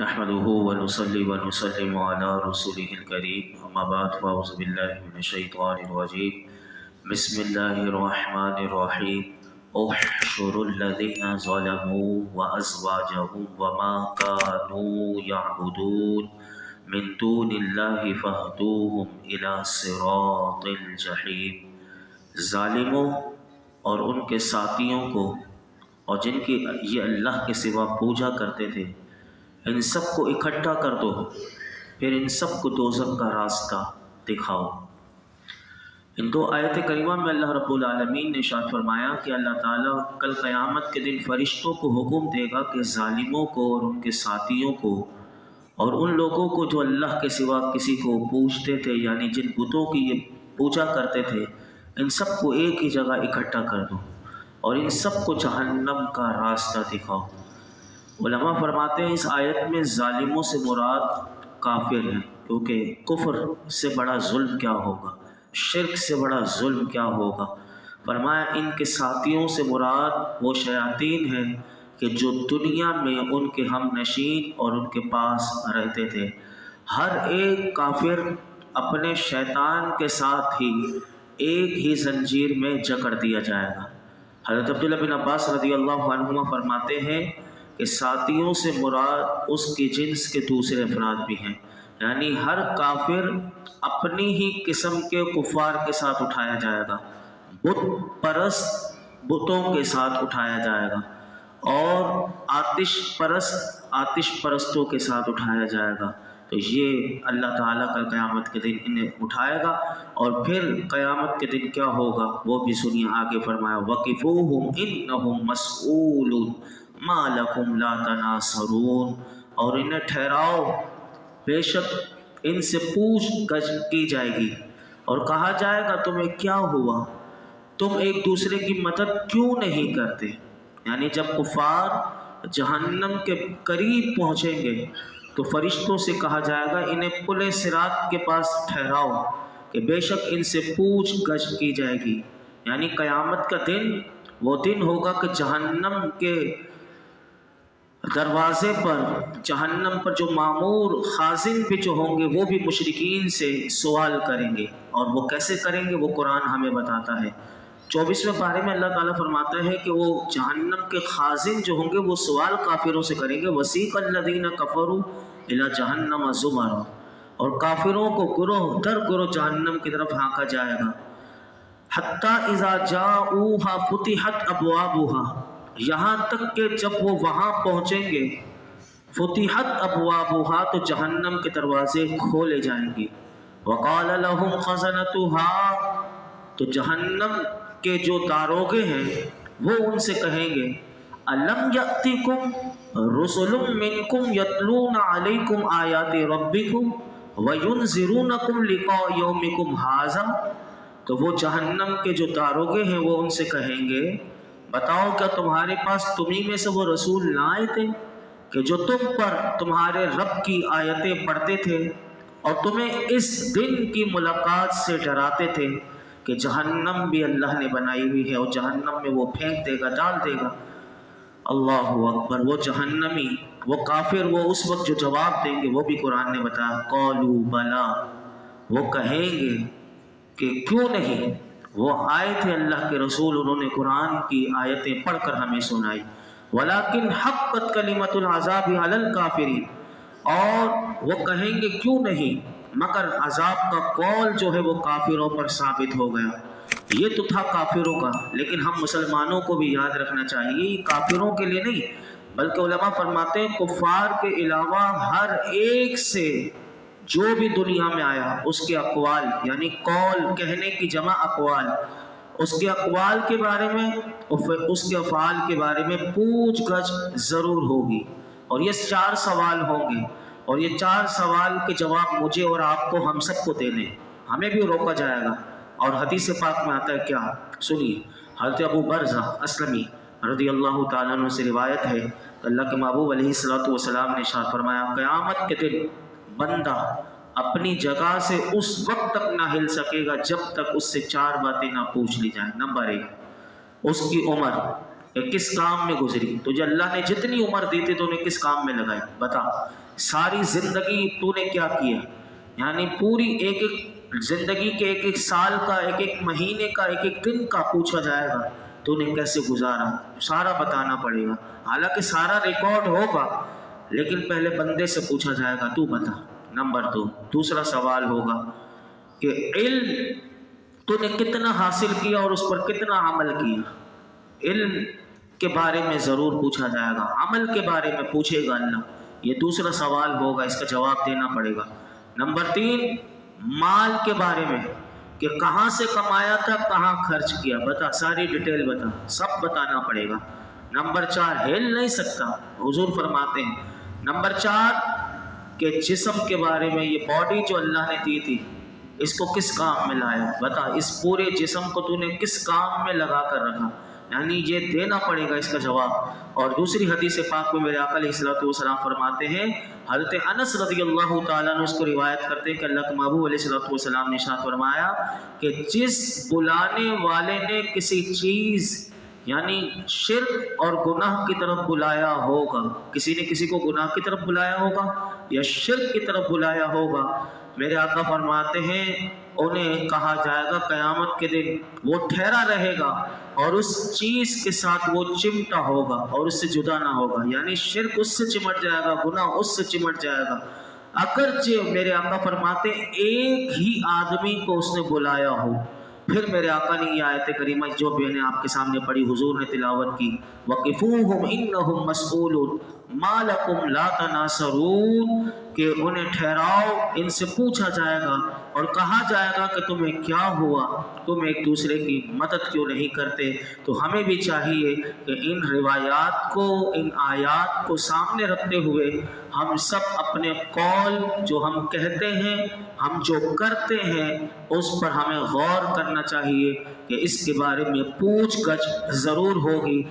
نحمده ونصلي ونسلم على رسوله الكريم أما بعد فأعوذ بالله من الشيطان الرجيم بسم الله الرحمن الرحيم احشروا الذين ظلموا وأزواجهم وما كانوا يعبدون من دون الله فاهدوهم إلى صراط الجحيم ظالموں اور ان کے ساتھیوں کو اور جن کی یہ اللہ کے سوا پوجا کرتے تھے ان سب کو اکٹھا کر دو، پھر ان سب کو دوزخ کا راستہ دکھاؤ۔ ان دو آیت کریمہ میں اللہ رب العالمین نے ارشاد فرمایا کہ اللہ تعالیٰ کل قیامت کے دن فرشتوں کو حکم دے گا کہ ظالموں کو اور ان کے ساتھیوں کو اور ان لوگوں کو جو اللہ کے سوا کسی کو پوجتے تھے، یعنی جن بتوں کی یہ پوجا کرتے تھے، ان سب کو ایک ہی جگہ اکٹھا کر دو اور ان سب کو جہنم کا راستہ دکھاؤ۔ علماء فرماتے ہیں اس آیت میں ظالموں سے مراد کافر ہیں، کیونکہ کفر سے بڑا ظلم کیا ہوگا، شرک سے بڑا ظلم کیا ہوگا۔ فرمایا ان کے ساتھیوں سے مراد وہ شیاطین ہیں کہ جو دنیا میں ان کے ہم نشین اور ان کے پاس رہتے تھے۔ ہر ایک کافر اپنے شیطان کے ساتھ ہی ایک ہی زنجیر میں جکڑ دیا جائے گا۔ حضرت عبداللہ بن عباس رضی اللہ عنہما فرماتے ہیں کہ ساتھیوں سے مراد اس کی جنس کے دوسرے افراد بھی ہیں، یعنی ہر کافر اپنی ہی قسم کے کفار کے ساتھ اٹھایا جائے گا، بت پرست بتوں کے ساتھ اٹھایا جائے گا، اور آتش پرستوں کے ساتھ اٹھایا جائے گا۔ تو یہ اللہ تعالیٰ کل قیامت کے دن انہیں اٹھائے گا، اور پھر قیامت کے دن کیا ہوگا وہ بھی سنیے۔ آگے فرمایا وَقِفُوهُمْ إِنَّهُمْ مَسْئُولُونَ مَا لَكُمْ لَا تَنَاصَرُونَ، اور انہیں ٹھہراؤ، بے شک ان سے پوچھ گچھ کی جائے گی اور کہا جائے گا تمہیں کیا ہوا، تم ایک دوسرے کی مدد کیوں نہیں کرتے۔ یعنی جب کفار جہنم کے قریب پہنچیں گے تو فرشتوں سے کہا جائے گا انہیں پل صراط کے پاس ٹھہراؤ کہ بے شک ان سے پوچھ گچھ کی جائے گی۔ یعنی قیامت کا دن وہ دن ہوگا کہ جہنم کے دروازے پر، جہنم پر جو مامور خازن بھی جو ہوں گے وہ بھی مشرکین سے سوال کریں گے، اور وہ کیسے کریں گے وہ قرآن ہمیں بتاتا ہے۔ 24ویں پارے میں اللہ تعالیٰ فرماتا ہے کہ وہ جہنم کے خازن جو ہوں گے وہ سوال کافروں سے کریں گے، وَسِيقَ الَّذِينَ كَفَرُوا إِلَى جَهَنَّمَ زُمَرًا، اور کافروں کو گروہ در گروہ جہنم کی طرف ہانکا جائے گا۔ حَتَّى إِذَا جَاءُوهَا فُتِحَتْ أَبْوَابُهَا، یہاں تک کہ جب وہ وہاں پہنچیں گے، فتحت ابوابها، تو جہنم کے دروازے کھولے جائیں گے۔ وقال لهم خزنتها، تو جہنم کے جو داروغے ہیں وہ ان سے کہیں گے الم یأتکم رسل منکم یتلون علیکم آیات ربکم وینذرونکم لقاء یومکم ھذا، تو وہ جہنم کے جو داروغے ہیں وہ ان سے کہیں گے بتاؤ کیا تمہارے پاس تمہیں میں سے وہ رسول نہ آئے تھے کہ جو تم پر تمہارے رب کی آیتیں پڑھتے تھے اور تمہیں اس دن کی ملاقات سے ڈراتے تھے کہ جہنم بھی اللہ نے بنائی ہوئی ہے اور جہنم میں وہ پھینک دے گا، ڈال دے گا۔ اللہ اکبر، وہ جہنمی، وہ کافر، وہ اس وقت جو جواب دیں گے وہ بھی قرآن نے بتایا قالوا بلا، وہ کہیں گے کہ کیوں نہیں، وہ آئے تھے اللہ کے رسول، انہوں نے قرآن کی آیتیں پڑھ کر ہمیں سنائی، ولیکن حقت کلمۃ العذاب علی الکافرین، اور وہ کہیں گے کیوں نہیں، مگر عذاب کا قول جو ہے وہ کافروں پر ثابت ہو گیا۔ یہ تو تھا کافروں کا، لیکن ہم مسلمانوں کو بھی یاد رکھنا چاہیے یہ کافروں کے لیے نہیں، بلکہ علماء فرماتے ہیں کفار کے علاوہ ہر ایک سے جو بھی دنیا میں آیا اس کے اقوال، یعنی قول کہنے کی جمع اقوال، اس کے اقوال کے بارے میں اس کے افعال کے بارے میں پوچھ گچھ ضرور ہوگی، اور یہ 4 سوال ہوں گے، اور یہ 4 سوال کے جواب مجھے اور آپ کو، ہم سب کو دینے، ہمیں بھی روکا جائے گا۔ اور حدیث پاک میں آتا ہے کیا، سنیے، حضرت ابو برزہ اسلمی رضی اللہ تعالیٰ عنہ سے روایت ہے کہ اللہ کے محبوب علیہ الصلوۃ والسلام نے ارشاد فرمایا قیامت کے دن بندہ اپنی جگہ سے اس وقت تک نہ ہل سکے گا جب تک اس سے 4 باتیں نہ پوچھ لی جائیں۔ نمبر 1 اس کی عمر، کہ کس کام میں گزری، تجھے اللہ نے جتنی عمر دی تھی تو نے کس کام میں لگائی، بتا ساری زندگی تو نے کیا کیا، یعنی پوری ایک ایک زندگی کے ایک ایک سال کا، ایک ایک مہینے کا، ایک ایک دن کا پوچھا جائے گا تو نے کیسے گزارا، سارا بتانا پڑے گا۔ حالانکہ سارا ریکارڈ ہوگا لیکن پہلے بندے سے پوچھا جائے گا تو بتا۔ نمبر 2، دوسرا سوال ہوگا کہ علم تو نے کتنا حاصل کیا اور اس پر کتنا عمل کیا۔ علم کے بارے میں ضرور پوچھا جائے گا، عمل کے بارے میں پوچھے گا اللہ، یہ دوسرا سوال ہوگا، اس کا جواب دینا پڑے گا۔ نمبر 3، مال کے بارے میں کہ کہاں سے کمایا تھا، کہاں خرچ کیا، بتا، ساری ڈیٹیل بتا، سب بتانا پڑے گا۔ نمبر 4، ہل نہیں سکتا، حضور فرماتے ہیں۔ نمبر 4 کہ جسم کے بارے میں، یہ باڈی جو اللہ نے دی تھی اس کو کس کام میں لایا، بتا، اس پورے جسم کو تو نے کس کام میں لگا کر رکھا، یعنی یہ دینا پڑے گا اس کا جواب۔ اور دوسری حدیث پاک میں میرے آقا علیہ الصلوۃ والسلام فرماتے ہیں، حضرت انس رضی اللہ تعالیٰ نے اس کو روایت کرتے ہیں کہ اللہ کے محبوب علیہ الصلوۃ والسلام نے ارشاد فرمایا کہ جس بلانے والے نے کسی چیز یعنی شرک اور گناہ کی طرف بلایا ہوگا، کسی نے کسی کو گناہ کی طرف بلایا ہوگا یا شرک کی طرف بلایا ہوگا، میرے آقا فرماتے ہیں انہیں کہا جائے گا قیامت کے دن وہ ٹھہرا رہے گا اور اس چیز کے ساتھ وہ چمٹا ہوگا اور اس سے جدا نہ ہوگا، یعنی شرک اس سے چمٹ جائے گا، گناہ اس سے چمٹ جائے گا، اگرچہ میرے آقا فرماتے ہیں ایک ہی آدمی کو اس نے بلایا ہو۔ پھر میرے آقا نے یہ آیت کریمہ جو میں نے آپ کے سامنے پڑھی، حضور نے تلاوت کی، وَقِفُوهُمْ إِنَّهُمْ مَسْئُولُونَ مَا لَكُمْ لَا تَنَاصَرُونَ، کہ انہیں ٹھہراؤ، ان سے پوچھا جائے گا اور کہا جائے گا کہ تمہیں کیا ہوا، تم ایک دوسرے کی مدد کیوں نہیں کرتے۔ تو ہمیں بھی چاہیے کہ ان روایات کو، ان آیات کو سامنے رکھتے ہوئے ہم سب اپنے قول جو ہم کہتے ہیں، ہم جو کرتے ہیں، اس پر ہمیں غور کرنا چاہیے کہ اس کے بارے میں پوچھ گچھ ضرور ہوگی۔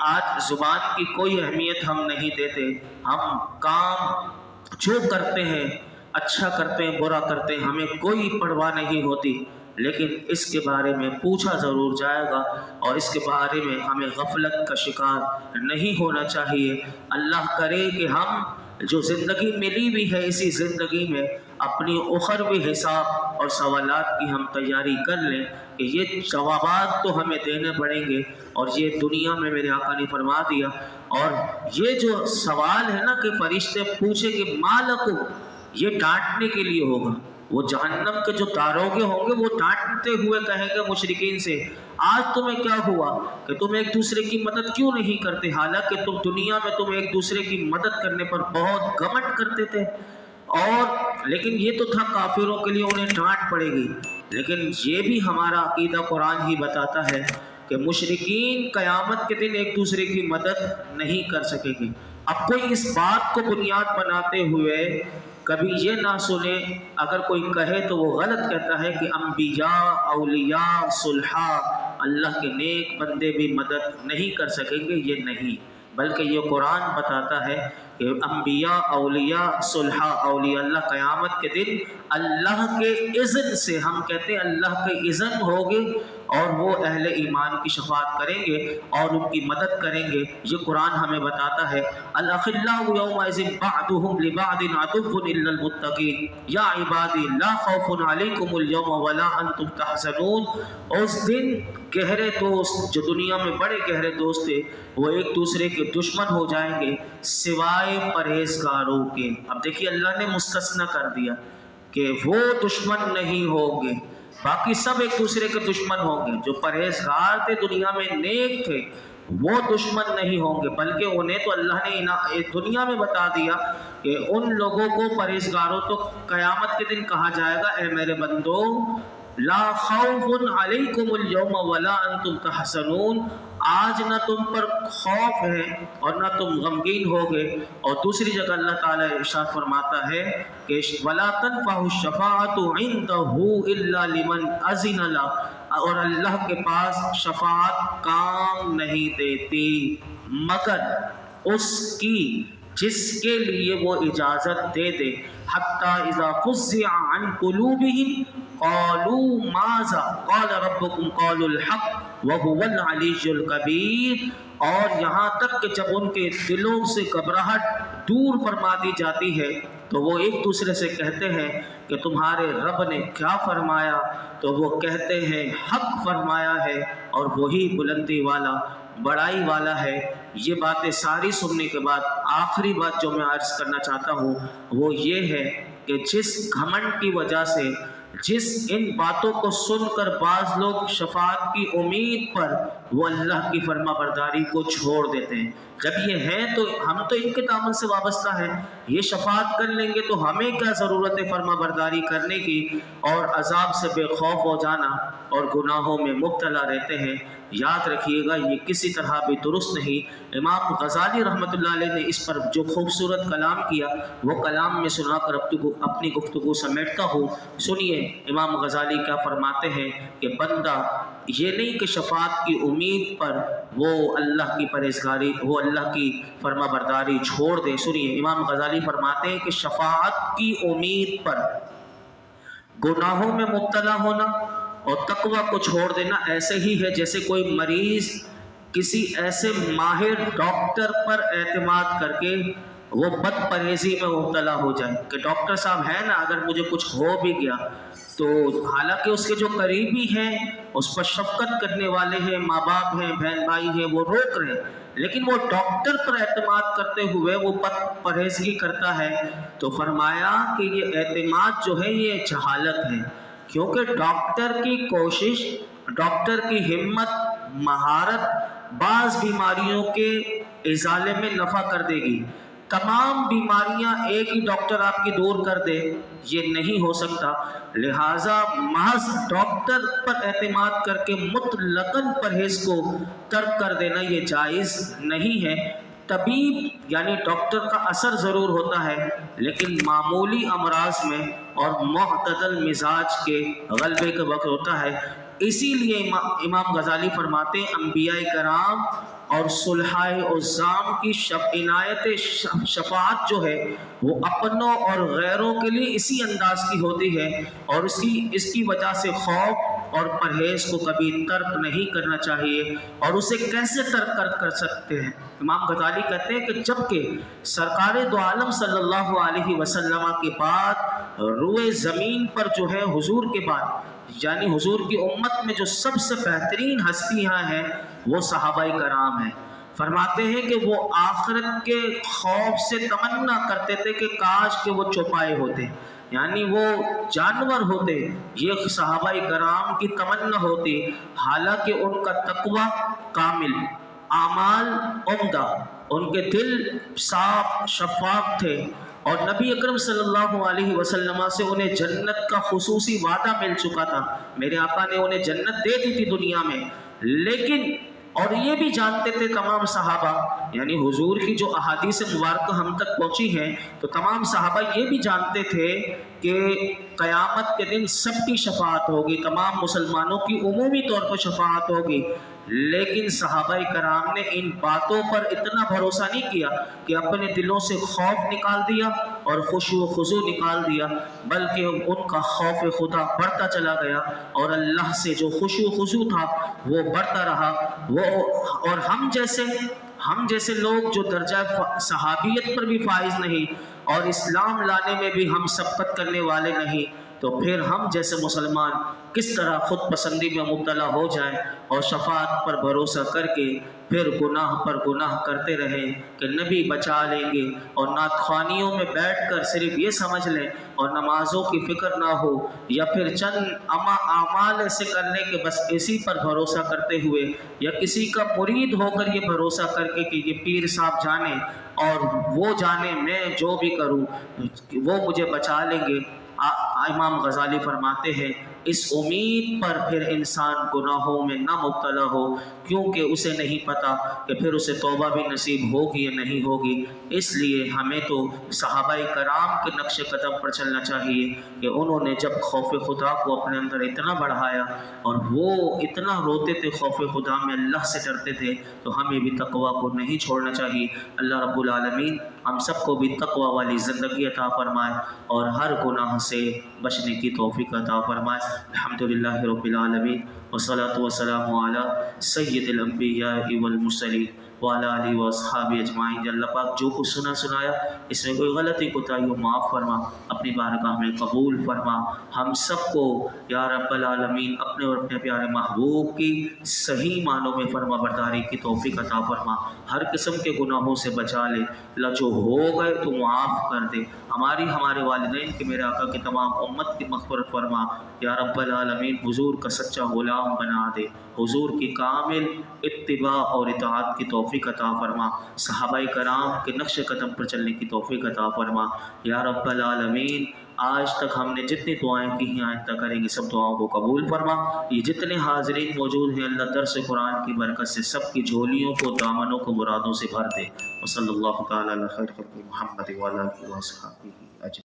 آج زبان کی کوئی اہمیت ہم نہیں دیتے، ہم کام جو کرتے ہیں، اچھا کرتے ہیں، برا کرتے ہیں، ہمیں کوئی پرواہ نہیں ہوتی، لیکن اس کے بارے میں پوچھا ضرور جائے گا اور اس کے بارے میں ہمیں غفلت کا شکار نہیں ہونا چاہیے۔ اللہ کرے کہ ہم جو زندگی ملی بھی ہے، اسی زندگی میں اپنی اخروی حساب اور سوالات کی ہم تیاری کر لیں کہ یہ جوابات تو ہمیں دینے پڑیں گے، اور یہ دنیا میں میرے آقا نے فرما دیا۔ اور یہ جو سوال ہے نا کہ فرشتے پوچھیں کہ مالکم، یہ ڈانٹنے کے لیے ہوگا، وہ جہنم کے جو داروغے ہوں گے وہ ڈانٹتے ہوئے کہیں گے مشرکین سے، آج تمہیں کیا ہوا کہ تم ایک دوسرے کی مدد کیوں نہیں کرتے، حالانکہ تم دنیا میں تم ایک دوسرے کی مدد کرنے پر بہت گھمنڈ کرتے تھے، اور لیکن یہ تو تھا کافروں کے لیے، انہیں ڈانٹ پڑے گی۔ لیکن یہ بھی ہمارا عقیدہ قرآن ہی بتاتا ہے کہ مشرکین قیامت کے دن ایک دوسرے کی مدد نہیں کر سکیں گے۔ اب کوئی اس بات کو بنیاد بناتے ہوئے کبھی یہ نہ سنے، اگر کوئی کہے تو وہ غلط کہتا ہے کہ انبیاء، اولیاء، صلحاء، اللہ کے نیک بندے بھی مدد نہیں کر سکیں گے، یہ نہیں، بلکہ یہ قرآن بتاتا ہے کہ انبیاء، اولیاء، صلحاء، اولیاء اللہ قیامت کے دن اللہ کے اذن سے، ہم کہتے ہیں اللہ کے اذن ہوگے، اور وہ اہل ایمان کی شفاعت کریں گے اور ان کی مدد کریں گے۔ یہ قرآن ہمیں بتاتا ہے الاخلاء یومئذ بعضهم لبعض عدو الا المتقین یا عبادی لا خوف علیکم اليوم ولا انتم تحزنون۔ اس دن گہرے دوست جو دنیا میں بڑے گہرے دوست تھے وہ ایک دوسرے کے دشمن ہو جائیں گے سوائے پرہیزگاروں کے۔ اب دیکھیے اللہ نے مستثنی کر دیا کہ وہ دشمن نہیں ہوں گے، باقی سب ایک دوسرے کے دشمن ہوں گے۔ جو پرہیزگار تھے، دنیا میں نیک تھے، وہ دشمن نہیں ہوں گے، بلکہ انہیں تو اللہ نے دنیا میں بتا دیا کہ ان لوگوں کو، پرہیزگاروں، تو قیامت کے دن کہا جائے گا اے میرے بندو لا خوف علیکم اليوم ولا انتم تحزنون، آج نہ تم پر خوف ہے اور نہ تم غمگین ہوگے۔ اور دوسری جگہ اللہ تعالیٰ ارشاد فرماتا ہے کہ ولا تنفع الشفاعۃ عنده الا لمن اذن له، اور اللہ کے پاس شفاعت کام نہیں دیتی مگر اس کی جس کے لیے وہ اجازت دے دے. حتی اذا فزع عن قلوبهم قالوا ماذا قال ربكم قالوا الحق وهو العلی الکبیر. اور یہاں تک کہ جب ان کے دلوں سے گھبراہٹ دور فرما دی جاتی ہے تو وہ ایک دوسرے سے کہتے ہیں کہ تمہارے رب نے کیا فرمایا؟ تو وہ کہتے ہیں حق فرمایا ہے اور وہی بلندی والا بڑائی والا ہے. یہ باتیں ساری سننے کے بعد آخری بات جو میں عرض کرنا چاہتا ہوں وہ یہ ہے کہ جس گھمنڈ کی وجہ سے، جس ان باتوں کو سن کر بعض لوگ شفاعت کی امید پر وہ اللہ کی فرما برداری کو چھوڑ دیتے ہیں. جب یہ ہے تو ہم تو ان کے دامن سے وابستہ ہیں، یہ شفاعت کر لیں گے تو ہمیں کیا ضرورت ہے فرما برداری کرنے کی، اور عذاب سے بے خوف ہو جانا اور گناہوں میں مبتلا رہتے ہیں. یاد رکھیے گا یہ کسی طرح بھی درست نہیں. امام غزالی رحمۃ اللہ علیہ نے اس پر جو خوبصورت کلام کیا وہ کلام میں سنا کر اپنی گفتگو سمیٹتا ہوں. سنیے امام غزالی کیا فرماتے ہیں کہ بندہ یہ نہیں کہ شفاعت کی امید پر وہ اللہ کی پرہیزگاری، وہ اللہ کی فرما برداری چھوڑ دے. سنیے امام غزالی فرماتے ہیں کہ شفاعت کی امید پر گناہوں میں مبتلا ہونا اور تقوی کو چھوڑ دینا ایسے ہی ہے جیسے کوئی مریض کسی ایسے ماہر ڈاکٹر پر اعتماد کر کے وہ بد پرہیزی میں مبتلا ہو جائے کہ ڈاکٹر صاحب ہے نا، اگر مجھے کچھ ہو بھی گیا تو حالانکہ اس کے جو قریبی ہیں، اس پر شفقت کرنے والے ہیں، ماں باپ ہیں، بہن بھائی ہیں، وہ روک رہے ہیں، لیکن وہ ڈاکٹر پر اعتماد کرتے ہوئے وہ بد پرہیزگی کرتا ہے. تو فرمایا کہ یہ اعتماد جو ہے یہ جہالت ہے، کیونکہ ڈاکٹر کی کوشش، ڈاکٹر کی ہمت، مہارت بعض بیماریوں کے ازالے میں نفع کر دے گی. تمام بیماریاں ایک ہی ڈاکٹر آپ کی دور کر دے یہ نہیں ہو سکتا. لہٰذا محض ڈاکٹر پر اعتماد کر کے مطلقاً پرہیز کو ترک کر دینا یہ جائز نہیں ہے. طبیب یعنی ڈاکٹر کا اثر ضرور ہوتا ہے لیکن معمولی امراض میں اور معتدل مزاج کے غلبے کے وقت ہوتا ہے. اسی لیے امام غزالی فرماتے ہیں انبیاء کرام اور صلحائے عظام کی عنایت شفاعت جو ہے وہ اپنوں اور غیروں کے لیے اسی انداز کی ہوتی ہے، اور اس کی وجہ سے خوف اور پرہیز کو کبھی ترک نہیں کرنا چاہیے. اور اسے کیسے ترک کر سکتے ہیں؟ امام غزالی کہتے ہیں کہ جب کہ سرکار دو عالم صلی اللہ علیہ وسلم کے بعد روئے زمین پر جو ہے حضور کے بعد یعنی حضور کی امت میں جو سب سے بہترین ہستیاں ہیں وہ صحابہ کرام ہیں. فرماتے ہیں کہ وہ آخرت کے خوف سے تمنا کرتے تھے کہ کاش کہ وہ چوپائے ہوتے، یعنی وہ جانور ہوتے. یہ صحابہ کرام کی تمنا ہوتی، حالانکہ ان کا تقوی کامل، اعمال عمدہ، ان کے دل صاف شفاف تھے، اور نبی اکرم صلی اللہ علیہ وسلم سے انہیں جنت کا خصوصی وعدہ مل چکا تھا. میرے آقا نے انہیں جنت دے دی تھی دنیا میں، لیکن اور یہ بھی جانتے تھے تمام صحابہ، یعنی حضور کی جو احادیث مبارکہ ہم تک پہنچی ہیں تو تمام صحابہ یہ بھی جانتے تھے کہ قیامت کے دن سب کی شفاعت ہوگی، تمام مسلمانوں کی عمومی طور پر شفاعت ہوگی. لیکن صحابہ کرام نے ان باتوں پر اتنا بھروسہ نہیں کیا کہ اپنے دلوں سے خوف نکال دیا اور خشوع و خضوع نکال دیا، بلکہ ان کا خوف خدا بڑھتا چلا گیا اور اللہ سے جو خشوع و خضوع تھا وہ بڑھتا رہا. اور ہم جیسے لوگ جو درجہ صحابیت پر بھی فائز نہیں اور اسلام لانے میں بھی ہم سبقت کرنے والے نہیں، تو پھر ہم جیسے مسلمان کس طرح خود پسندی میں مبتلا ہو جائیں اور شفاعت پر بھروسہ کر کے پھر گناہ پر گناہ کرتے رہیں کہ نبی بچا لیں گے، اور نعت خوانیوں میں بیٹھ کر صرف یہ سمجھ لیں اور نمازوں کی فکر نہ ہو، یا پھر چند اعمال ایسے کرنے کے بس اسی پر بھروسہ کرتے ہوئے، یا کسی کا مرید ہو کر یہ بھروسہ کر کے کہ یہ پیر صاحب جانے اور وہ جانے میں جو بھی کروں وہ مجھے بچا لیں گے. امام غزالی فرماتے ہیں اس امید پر پھر انسان گناہوں میں نہ مبتلا ہو، کیونکہ اسے نہیں پتا کہ پھر اسے توبہ بھی نصیب ہوگی یا نہیں ہوگی. اس لیے ہمیں تو صحابہ کرام کے نقش قدم پر چلنا چاہیے کہ انہوں نے جب خوف خدا کو اپنے اندر اتنا بڑھایا اور وہ اتنا روتے تھے خوف خدا میں، اللہ سے ڈرتے تھے، تو ہمیں بھی تقوی کو نہیں چھوڑنا چاہیے. اللہ رب العالمین ہم سب کو بھی تقوی والی زندگی عطا فرمائے اور ہر گناہ سے بچنے کی توفیق عطا فرمائے۔ الحمدللہ رب العالمین والصلاة والسلام علی سید الانبیاء والمرسلین وعلی آلہ واصحابہ اجمعین۔ اللہ پاک جو کچھ سنایا اس میں کوئی غلطی کوتاہی ہو معاف فرما، اپنی بارگاہ میں قبول فرما۔ ہم سب کو یا رب العالمین اپنے اور اپنے پیارے محبوب کی صحیح معنوں میں فرما برداری کی توفیق عطا فرما، ہر قسم کے گناہوں سے بچا لے۔ اللہ جو ہو گئے تو معاف کر دے، ہمارے والدین کے میرے آقا کی تمام امت کی مغفرت فرما یا رب العالمین۔ حضور کا سچا غلام بنا دے، حضور کی کامل اتباع اور اطاعت کی توفیق عطا فرما، صحابہ کرام کے نقش قدم پر چلنے کی توفیق عطا فرما یا رب العالمین۔ آج تک ہم نے جتنی دعائیں کی ہیں آئندہ کریں گے سب دعاؤں کو قبول فرما۔ یہ جتنے حاضرین موجود ہیں اللہ درس قرآن کی برکت سے سب کی جھولیوں کو دامنوں کو مرادوں سے بھر دے۔ وصلی اللہ تعالی علی خیر خلق محمد وعلی آلہ وصحبہ اجمعین۔